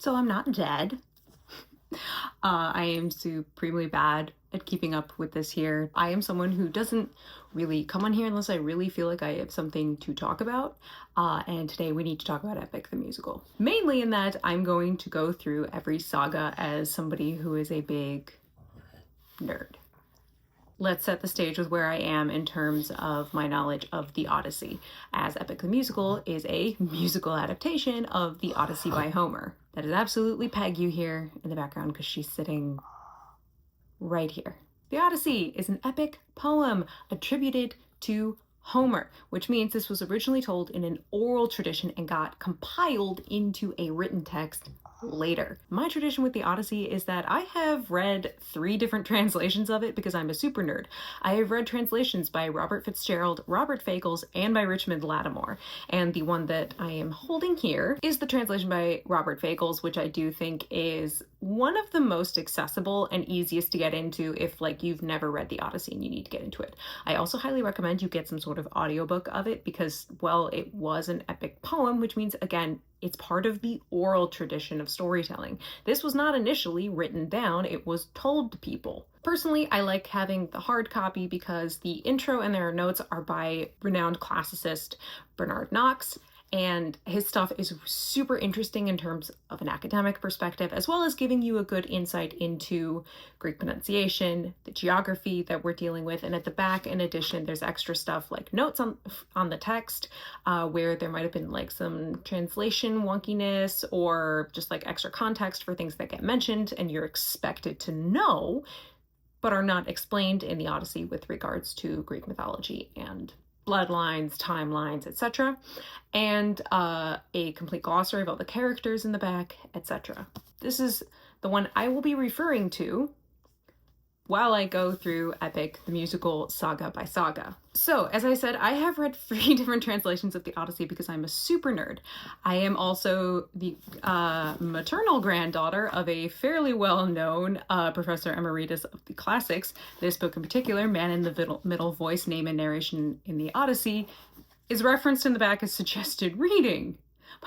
So I'm not dead. I am supremely bad at keeping up with this here. I am someone who doesn't really come on here unless I really feel like I have something to talk about. And today we need to talk about Epic the musical. Mainly in that I'm going to go through every saga as somebody who is a big nerd. Let's set the stage with where I am in terms of my knowledge of the Odyssey, as Epic the Musical is a musical adaptation of the Odyssey by Homer. That is absolutely Peg you hear in the background because she's sitting right here. The Odyssey is an epic poem attributed to Homer, which means this was originally told in an oral tradition and got compiled into a written text later. My tradition with the Odyssey is that I have read 3 different translations of it because I'm a super nerd. I have read translations by Robert Fitzgerald, Robert Fagles, and by Richmond Lattimore. And the one that I am holding here is the translation by Robert Fagles, which I do think is one of the most accessible and easiest to get into if like you've never read the Odyssey and you need to get into it. I also highly recommend you get some sort of audiobook of it because, well, it was an epic poem, which means, again, it's part of the oral tradition of storytelling. This was not initially written down, it was told to people. Personally, I like having the hard copy because the intro and their notes are by renowned classicist Bernard Knox, and his stuff is super interesting in terms of an academic perspective, as well as giving you a good insight into Greek pronunciation, the geography that we're dealing with. And at the back, in addition, there's extra stuff like notes on the text, where there might have been like some translation wonkiness or just like extra context for things that get mentioned and you're expected to know, but are not explained in the Odyssey with regards to Greek mythology and bloodlines, timelines, etc. And a complete glossary of all the characters in the back, etc. This is the one I will be referring to while I go through Epic the Musical saga by saga. So, as I said, I have read 3 different translations of the Odyssey because I'm a super nerd. I am also the maternal granddaughter of a fairly well-known professor emeritus of the classics. This book in particular, Man in the Middle Voice, Name and Narration in the Odyssey, is referenced in the back as suggested reading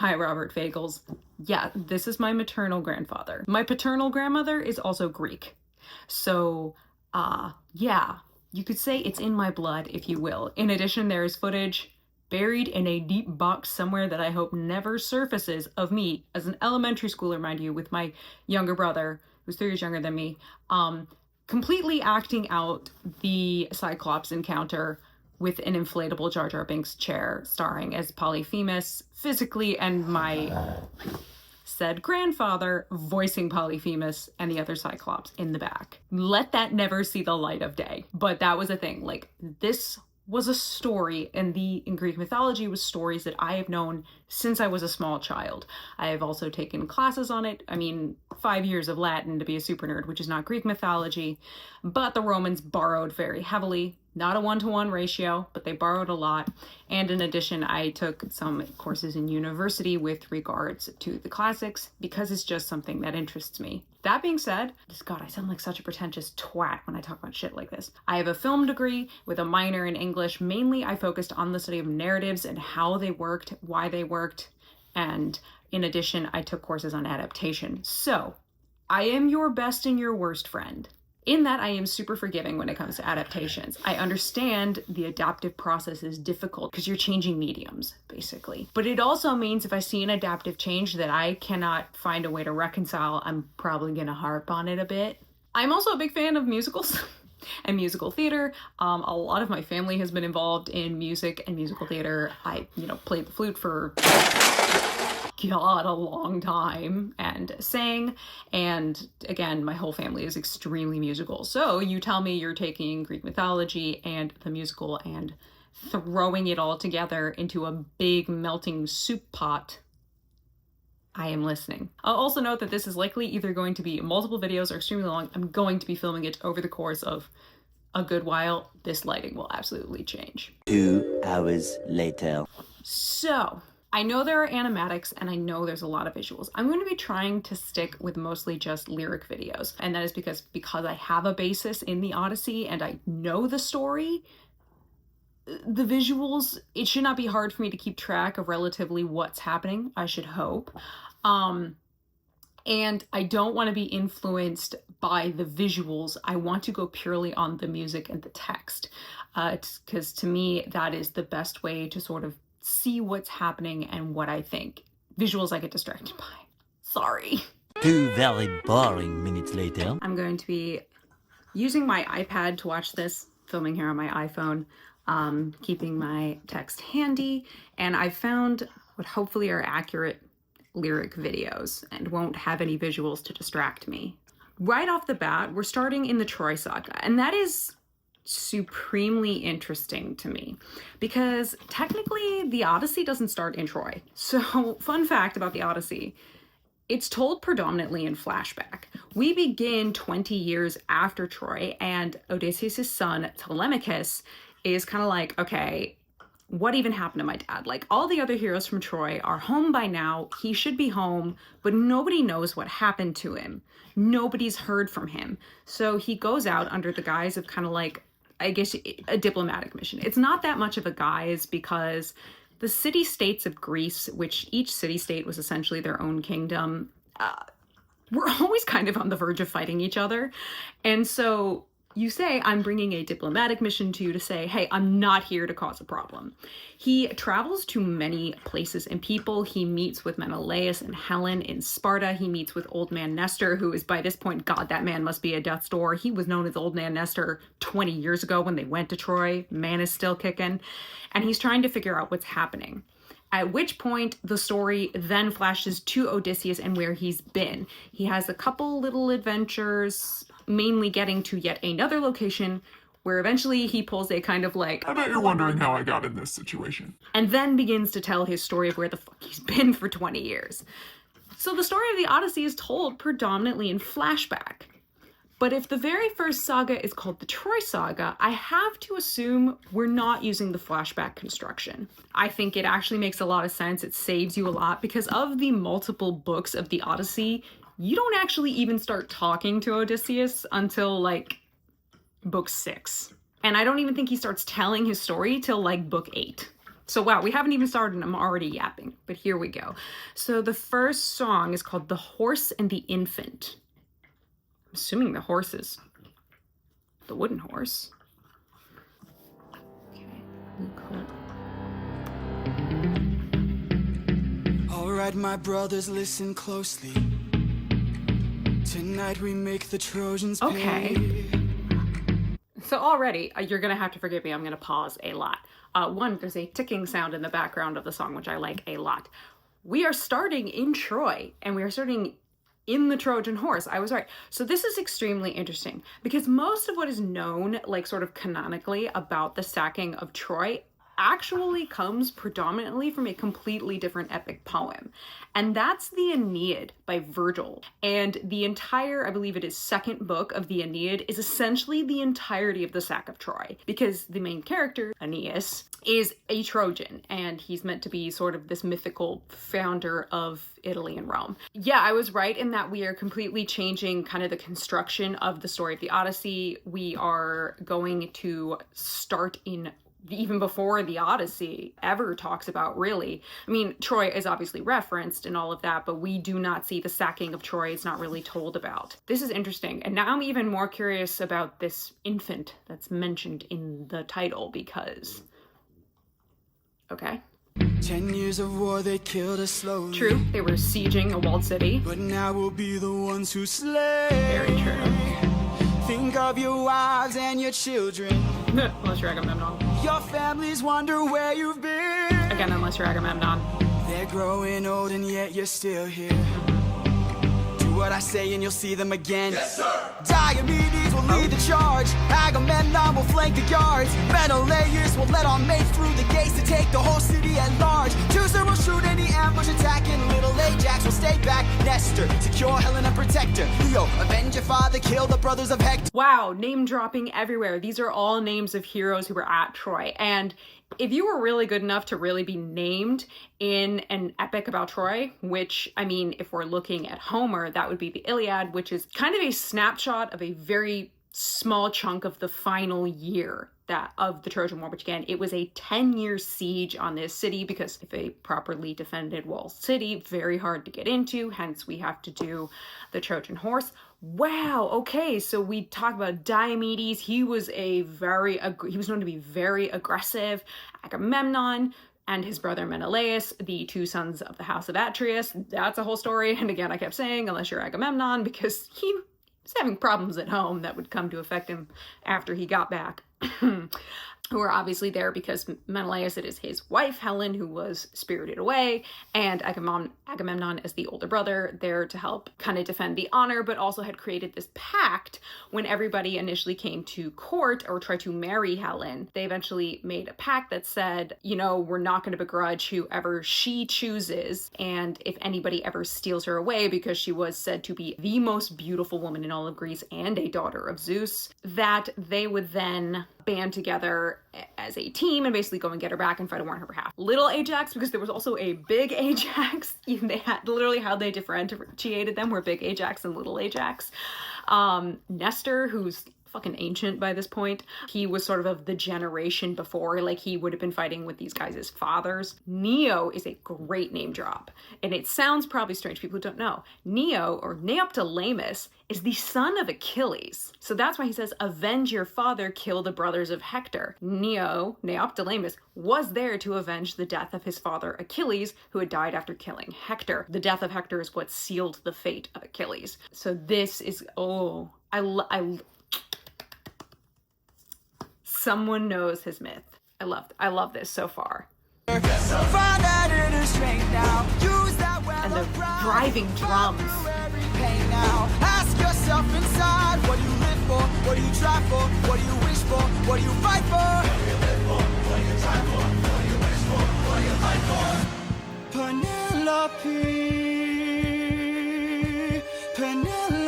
by Robert Fagles. Yeah, this is my maternal grandfather. My paternal grandmother is also Greek. So, yeah, you could say it's in my blood, if you will. In addition, there is footage buried in a deep box somewhere that I hope never surfaces of me as an elementary schooler, mind you, with my younger brother, who's 3 years younger than me, completely acting out the Cyclops encounter with an inflatable Jar Jar Binks chair, starring as Polyphemus physically and my said grandfather voicing Polyphemus and the other Cyclops in the back. Let that never see the light of day. But that was a thing. Like, this was a story, and in Greek mythology was stories that I have known since I was a small child. I have also taken classes on it. I mean, 5 years of Latin to be a super nerd, which is not Greek mythology, but the Romans borrowed very heavily. Not a 1-to-1 ratio, but they borrowed a lot. And in addition, I took some courses in university with regards to the classics because it's just something that interests me. That being said, God, I sound like such a pretentious twat when I talk about shit like this. I have a film degree with a minor in English. Mainly, I focused on the study of narratives and how they worked, why they worked, and in addition, I took courses on adaptation. So, I am your best and your worst friend. In that, I am super forgiving when it comes to adaptations. I understand the adaptive process is difficult because you're changing mediums, basically. But it also means if I see an adaptive change that I cannot find a way to reconcile, I'm probably gonna harp on it a bit. I'm also a big fan of musicals and musical theater. A lot of my family has been involved in music and musical theater. I, played the flute for God, a long time and sang, and again, my whole family is extremely musical. So you tell me you're taking Greek mythology and the musical and throwing it all together into a big melting soup pot, I am listening. I'll also note that this is likely either going to be multiple videos or extremely long. I'm going to be filming it over the course of a good while. This lighting will absolutely change. 2 hours later. So, I know there are animatics and I know there's a lot of visuals. I'm going to be trying to stick with mostly just lyric videos. And that is because I have a basis in the Odyssey and I know the story, the visuals, it should not be hard for me to keep track of relatively what's happening, I should hope. And I don't want to be influenced by the visuals. I want to go purely on the music and the text, because to me, that is the best way to sort of see what's happening and what I think. Visuals I get distracted by. Sorry. 2 very boring minutes later. I'm going to be using my iPad to watch this, filming here on my iPhone, keeping my text handy, and I found what hopefully are accurate lyric videos and won't have any visuals to distract me. Right off the bat, we're starting in the Troy Saga, and that is supremely interesting to me because technically the Odyssey doesn't start in Troy. So, fun fact about the Odyssey, it's told predominantly in flashback. We begin 20 years after Troy, and Odysseus' son, Telemachus, is kind of like, okay, what even happened to my dad? Like, all the other heroes from Troy are home by now. He should be home, but nobody knows what happened to him. Nobody's heard from him. So he goes out under the guise of kind of like, I guess, a diplomatic mission. It's not that much of a guise because the city-states of Greece, which each city-state was essentially their own kingdom, were always kind of on the verge of fighting each other. And so you say, I'm bringing a diplomatic mission to you to say, hey, I'm not here to cause a problem. He travels to many places and people. He meets with Menelaus and Helen in Sparta. He meets with Old Man Nestor, who is by this point, God, that man must be at death's door. He was known as Old Man Nestor 20 years ago when they went to Troy. Man is still kicking. And he's trying to figure out what's happening. At which point the story then flashes to Odysseus and where he's been. He has a couple little adventures, mainly getting to yet another location where eventually he pulls a kind of like, I bet you're wondering how I got in this situation. And then begins to tell his story of where the fuck he's been for 20 years. So the story of the Odyssey is told predominantly in flashback. But if the very first saga is called the Troy Saga, I have to assume we're not using the flashback construction. I think it actually makes a lot of sense. It saves you a lot because of the multiple books of the Odyssey, you don't actually even start talking to Odysseus until like book 6. And I don't even think he starts telling his story till like book 8. So wow, we haven't even started and I'm already yapping, but here we go. So the first song is called The Horse and the Infant. I'm assuming the horse is the wooden horse. Okay, All right, my brothers, listen closely. Tonight we make the Trojans pay. Okay. So already, you're gonna have to forgive me, I'm gonna pause a lot. One, there's a ticking sound in the background of the song, which I like a lot. We are starting in Troy, and we are starting in the Trojan horse. I was right. So this is extremely interesting because most of what is known, like sort of canonically, about the sacking of Troy actually comes predominantly from a completely different epic poem. And that's the Aeneid by Virgil. And the entire, I believe it is second book of the Aeneid, is essentially the entirety of the sack of Troy. Because the main character, Aeneas, is a Trojan, and he's meant to be sort of this mythical founder of Italy and Rome. Yeah, I was right in that we are completely changing kind of the construction of the story of the Odyssey. We are going to start in even before the Odyssey ever talks about, really. I mean, Troy is obviously referenced and all of that, but we do not see the sacking of Troy. It's not really told about. This is interesting. And now I'm even more curious about this infant that's mentioned in the title because... Okay. 10 years of war, they killed us slowly. True, they were sieging a walled city. But now we'll be the ones who slay. Very true. Think of your wives and your children. Unless you're Agamemnon. Your families wonder where you've been. Again, unless you're Agamemnon. They're growing old and yet you're still here. Do what I say and you'll see them again. Yes, sir. Diomedes will lead the charge. Agamemnon will flank the guards. Menelaus will let our mates through the gates to take the whole city at large. Teucer will shoot any ambush attacking. Little Ajax will stay back. Nestor, secure Helen and protect her. Leo, avenge your father, kill the brothers of Hector. Wow, name dropping everywhere. These are all names of heroes who were at Troy. And if you were really good enough to really be named in an epic about Troy, which, I mean, if we're looking at Homer, that would be the Iliad, which is kind of a snapshot of a very small chunk of the final year of the Trojan War, which again, it was a 10-year siege on this city, because if a properly defended walled city, very hard to get into, hence we have to do the Trojan horse. Wow, okay, so we talk about Diomedes. He was he was known to be very aggressive. Agamemnon and his brother Menelaus, the two sons of the house of Atreus, that's a whole story. And again, I kept saying, unless you're Agamemnon, because he was having problems at home that would come to affect him after he got back. Who are obviously there because Menelaus, it is his wife, Helen, who was spirited away, and Agamemnon as the older brother, there to help kind of defend the honor, but also had created this pact when everybody initially came to court or tried to marry Helen. They eventually made a pact that said, you know, we're not going to begrudge whoever she chooses, and if anybody ever steals her away, because she was said to be the most beautiful woman in all of Greece and a daughter of Zeus, that they would then band together as a team and basically go and get her back and fight a war on her behalf. Little Ajax, because there was also a big Ajax. They had literally how they differentiated them were big Ajax and little Ajax. Nestor, who's fucking ancient by this point, he was sort of the generation before, like he would have been fighting with these guys as fathers. Neo is a great name drop, and it sounds probably strange to people who don't know. Neo, or Neoptolemus, is the son of Achilles. So that's why he says, avenge your father, kill the brothers of Hector. Neoptolemus, was there to avenge the death of his father Achilles, who had died after killing Hector. The death of Hector is what sealed the fate of Achilles. So this is, someone knows his myth. I love this so far. And the driving drums. Ask yourself inside, what do you live for? What do you try for? What do you wish for? What do you fight for? What do you live for? What do you try for? What do you wish for? What do you fight for?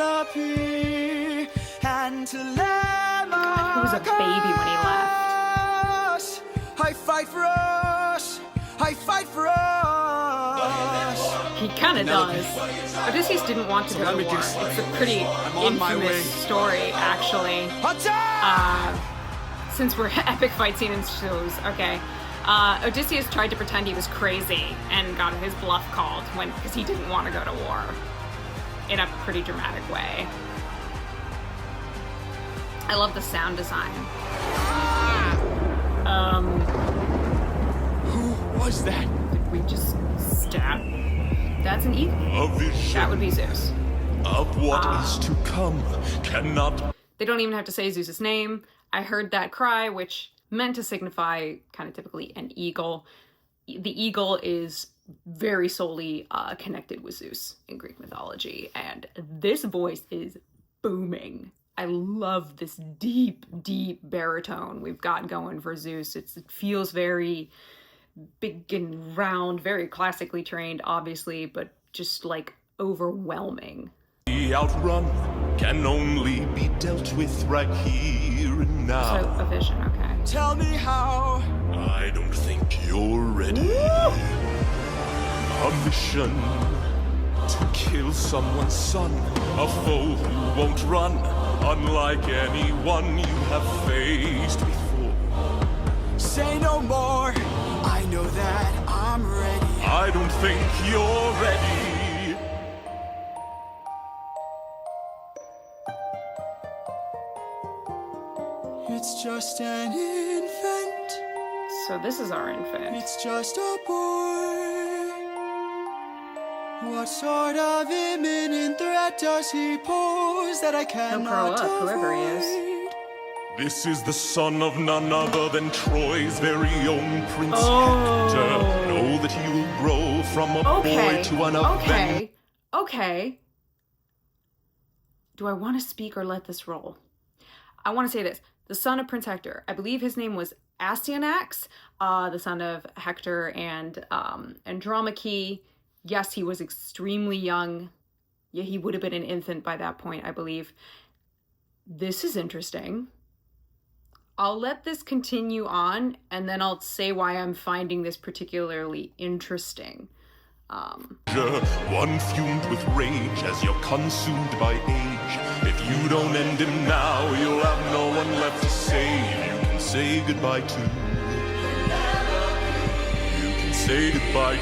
Penelope, and Telemachus. He was a baby when he left. I fight for us. I fight for us. He kind of does. Odysseus didn't want to go to war. It's a pretty infamous story, actually. Since we're epic fight scene and shows, okay. Odysseus tried to pretend he was crazy and got his bluff called because he didn't want to go to war in a pretty dramatic way. I love the sound design. Who was that? Did we just stab? That's an eagle. A vision That would be Zeus. of what is to come cannot. They don't even have to say Zeus's name. I heard that cry, which meant to signify kind of typically an eagle. The eagle is very solely connected with Zeus in Greek mythology, and this voice is booming. I love this deep, deep baritone we've got going for Zeus. It feels very big and round, very classically trained, obviously, but just like overwhelming. The outrun can only be dealt with right here and now. So, a vision, okay. Tell me how. I don't think you're ready. A mission to kill someone's son, a foe who won't run, unlike anyone you have faced before. Say no more. I know that I'm ready. I don't think you're ready. It's just an infant. So this is our infant. It's just a boy. What sort of imminent threat does he pose that I cannot grow up, whoever he is. avoid? This is the son of none other than Troy's very own Prince Hector. Know that he will grow from a boy to an avenged. Okay. Do I want to speak or let this roll? I want to say this. The son of Prince Hector. I believe his name was Astyanax, the son of Hector and Andromache. Yes, he was extremely young. Yeah, he would have been an infant by that point, I believe. This is interesting. I'll let this continue on, and then I'll say why I'm finding this particularly interesting. One fumed with rage as you're consumed by age. If you don't end him now, you'll have no one left to save. You can say goodbye to. You can say goodbye to.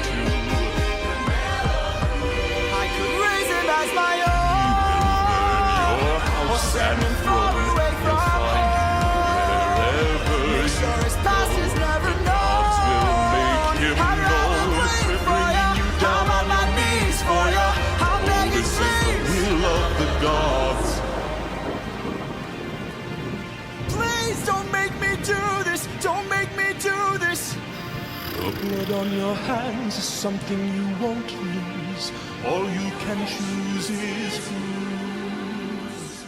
I could raise him as my He will burn your own, or house send and him far throne. away He'll from find you wherever Make you sure his past is never known. Gods will make him I'd rather know if wait they're for ya. bringing you down I'm on my knees for ya. I'm begging, This is the please, will of the gods. please don't make me do this. Don't make me do this. The blood on your hands is something you won't lose. All you can choose is who's.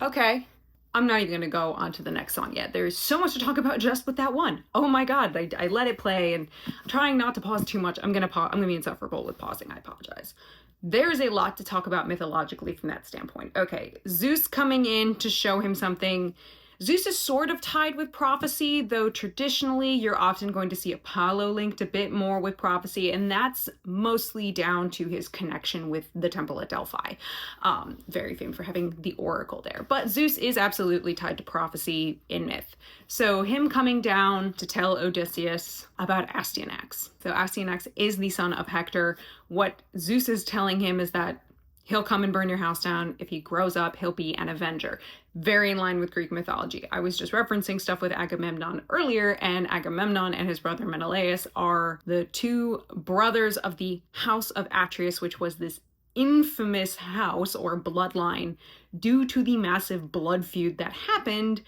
Okay. I'm not even going to go on to the next song yet. There's so much to talk about just with that one. Oh my god, I let it play, and I'm trying not to pause too much. I'm going to be insufferable with pausing. I apologize. There's a lot to talk about mythologically from that standpoint. Okay, Zeus coming in to show him something. Zeus is sort of tied with prophecy, though traditionally you're often going to see Apollo linked a bit more with prophecy, and that's mostly down to his connection with the temple at Delphi. Very famous for having the oracle there. But Zeus is absolutely tied to prophecy in myth. So him coming down to tell Odysseus about Astyanax. So Astyanax is the son of Hector. What Zeus is telling him is that he'll come and burn your house down. If he grows up, he'll be an avenger. Very in line with Greek mythology. I was just referencing stuff with Agamemnon earlier, and Agamemnon and his brother Menelaus are the two brothers of the House of Atreus, which was this infamous house or bloodline due to the massive blood feud that happened,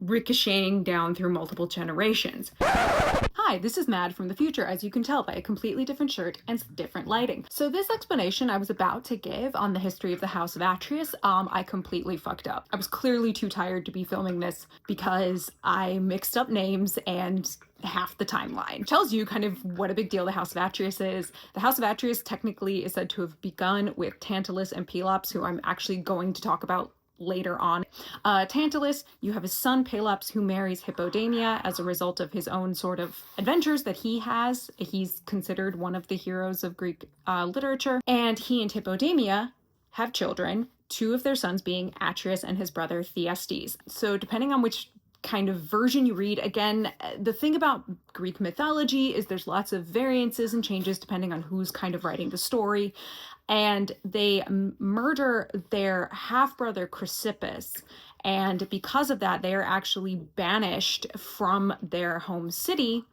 ricocheting down through multiple generations. Hi, this is Mad from the future, as you can tell by a completely different shirt and different lighting. So this explanation I was about to give on the history of the House of Atreus, I completely fucked up. I was clearly too tired to be filming this because I mixed up names and half the timeline. It tells you kind of what a big deal the House of Atreus is. The House of Atreus technically is said to have begun with Tantalus and Pelops, who I'm actually going to talk about later on. Tantalus, you have his son Pelops, who marries Hippodamia as a result of his own sort of adventures that he has. He's considered one of the heroes of Greek literature. And he and Hippodamia have children, two of their sons being Atreus and his brother Thyestes. So depending on which kind of version you read, again, the thing about Greek mythology is there's lots of variances and changes depending on who's kind of writing the story. And they murder their half-brother Chrysippus, and because of that, they are actually banished from their home city,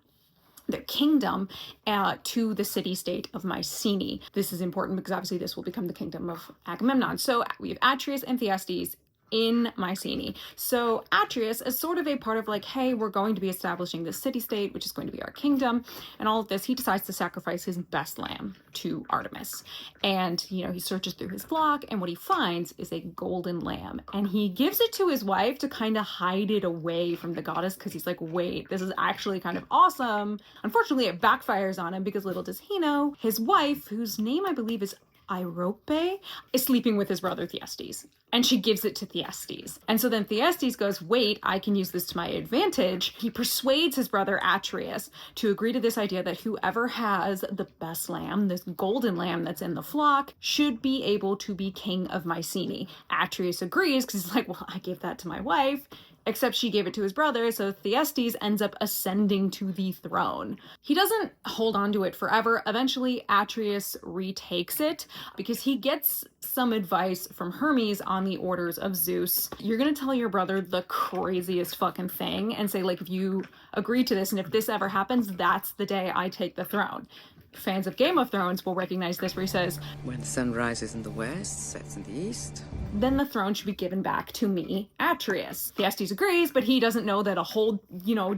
their kingdom, to the city-state of Mycenae. This is important because obviously this will become the kingdom of Agamemnon. So we have Atreus and Thyestes in Mycenae. So Atreus is sort of a part of like, hey, we're going to be establishing this city-state, which is going to be our kingdom, and all of this. He decides to sacrifice his best lamb to Artemis. And, you know, he searches through his flock, and what he finds is a golden lamb. And he gives it to his wife to kind of hide it away from the goddess, because he's like, wait, this is actually kind of awesome. Unfortunately, it backfires on him, because little does he know, his wife, whose name I believe is Irope, is sleeping with his brother Thyestes, and she gives it to Thyestes. And so then Thyestes goes, wait, I can use this to my advantage. He persuades his brother Atreus to agree to this idea that whoever has the best lamb, this golden lamb that's in the flock, should be able to be king of Mycenae. Atreus agrees because he's like, well, I gave that to my wife, except she gave it to his brother, so Thyestes ends up ascending to the throne. He doesn't hold on to it forever. Eventually, Atreus retakes it because he gets some advice from Hermes on the orders of Zeus. You're gonna tell your brother the craziest fucking thing and say, like, if you agree to this and if this ever happens, that's the day I take the throne. Fans of Game of Thrones will recognize this, where he says, when the sun rises in the west, sets in the east, then the throne should be given back to me, Atreus. Thyestes agrees, but he doesn't know that a whole,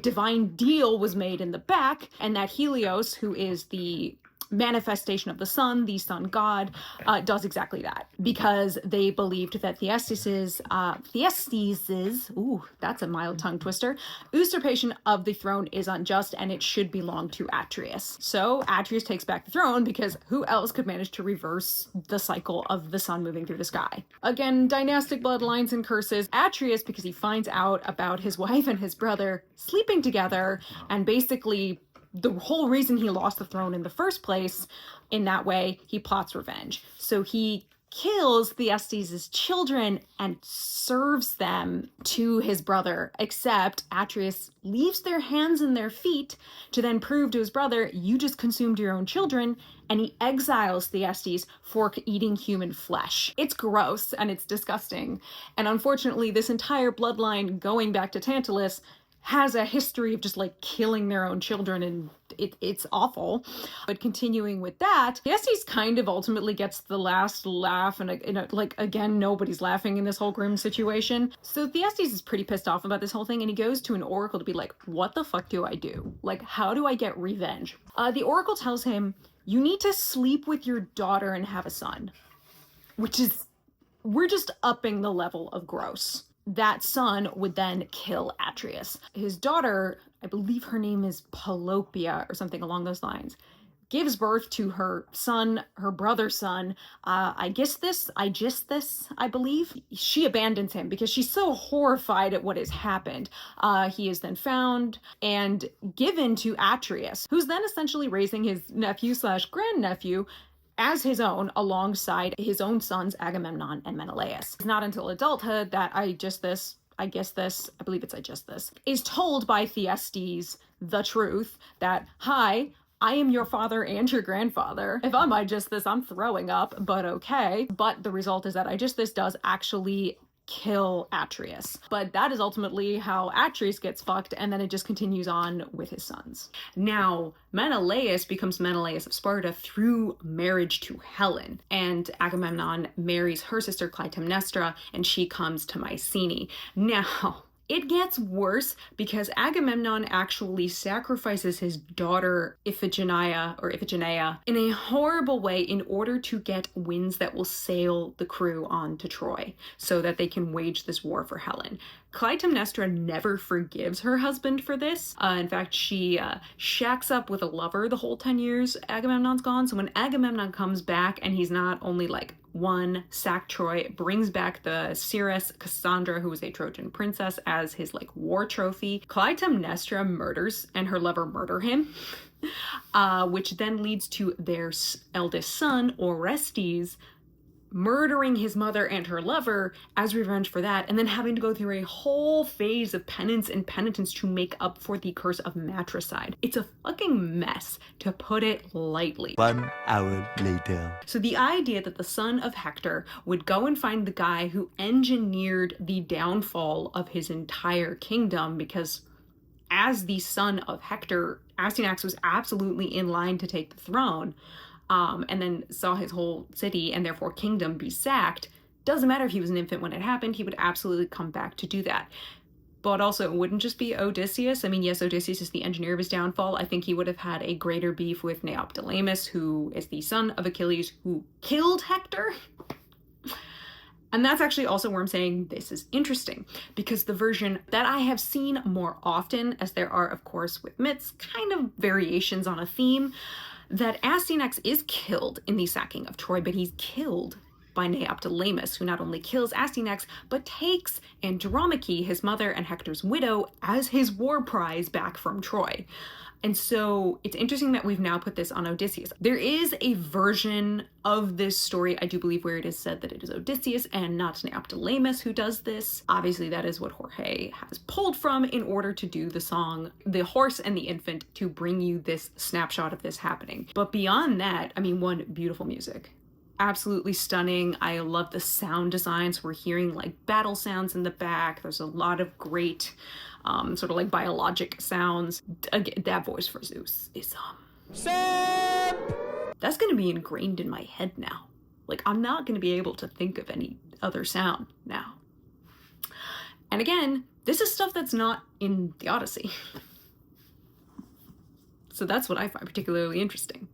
divine deal was made in the back, and that Helios, who is the manifestation of the sun god, does exactly that, because they believed that Thyestes's, ooh, that's a mild tongue twister, usurpation of the throne is unjust and it should belong to Atreus. So Atreus takes back the throne because who else could manage to reverse the cycle of the sun moving through the sky? Again, dynastic bloodlines and curses. Atreus, because he finds out about his wife and his brother sleeping together and basically the whole reason he lost the throne in the first place. In that way, he plots revenge. So he kills Thyestes' children and serves them to his brother, except Atreus leaves their hands and their feet to then prove to his brother, you just consumed your own children, and he exiles Thyestes for eating human flesh. It's gross and it's disgusting. And unfortunately, this entire bloodline going back to Tantalus has a history of just like killing their own children, and it's awful. But continuing with that, Thyestes kind of ultimately gets the last laugh, and like, again, nobody's laughing in this whole grim situation. So Thyestes is pretty pissed off about this whole thing, and he goes to an oracle to be like, what the fuck do I do? Like, how do I get revenge? The oracle tells him, you need to sleep with your daughter and have a son. Which is, we're just upping the level of gross. That son would then kill Atreus. His daughter, I believe her name is Pelopia or something along those lines, gives birth to her son, her brother's son. I believe. She abandons him because she's so horrified at what has happened. He is then found and given to Atreus, who's then essentially raising his nephew/grandnephew as his own, alongside his own sons Agamemnon and Menelaus. It's not until adulthood that is told by Thyestes the truth that, hi, I am your father and your grandfather. If I'm Aegisthus, I'm throwing up, but okay. But the result is that Aegisthus does actually kill Atreus. But that is ultimately how Atreus gets fucked, and then it just continues on with his sons. Now, Menelaus becomes Menelaus of Sparta through marriage to Helen, and Agamemnon marries her sister Clytemnestra, and she comes to Mycenae. Now, it gets worse because Agamemnon actually sacrifices his daughter Iphigenia in a horrible way in order to get winds that will sail the crew on to Troy so that they can wage this war for Helen. Clytemnestra never forgives her husband for this. In fact, she shacks up with a lover the whole 10 years Agamemnon's gone. So when Agamemnon comes back and he's not only like sacked Troy, brings back the seeress Cassandra, who was a Trojan princess, as his like war trophy, Clytemnestra murders and her lover murder him, which then leads to their eldest son, Orestes, murdering his mother and her lover as revenge for that, and then having to go through a whole phase of penance and penitence to make up for the curse of matricide. It's a fucking mess, to put it lightly. 1 hour later. So the idea that the son of Hector would go and find the guy who engineered the downfall of his entire kingdom, because as the son of Hector, Astyanax was absolutely in line to take the throne, and then saw his whole city and therefore kingdom be sacked. Doesn't matter if he was an infant when it happened, he would absolutely come back to do that. But also, it wouldn't just be Odysseus. I mean, yes, Odysseus is the engineer of his downfall. I think he would have had a greater beef with Neoptolemus, who is the son of Achilles, who killed Hector. And that's actually also where I'm saying this is interesting, because the version that I have seen more often, as there are, of course, with myths, kind of variations on a theme, that Astyanax is killed in the sacking of Troy, but he's killed by Neoptolemus, who not only kills Astyanax, but takes Andromache, his mother and Hector's widow, as his war prize back from Troy. And so it's interesting that we've now put this on Odysseus. There is a version of this story, I do believe, where it is said that it is Odysseus and not Neoptolemus who does this. Obviously, that is what Jorge has pulled from in order to do the song The Horse and the Infant, to bring you this snapshot of this happening. But beyond that, I mean, one, beautiful music. Absolutely stunning. I love the sound designs. We're hearing like battle sounds in the back. There's a lot of great sort of like biologic sounds. Again, that voice for Zeus is that's gonna be ingrained in my head now. Like, I'm not gonna be able to think of any other sound now. And again, this is stuff that's not in the Odyssey. So that's what I find particularly interesting.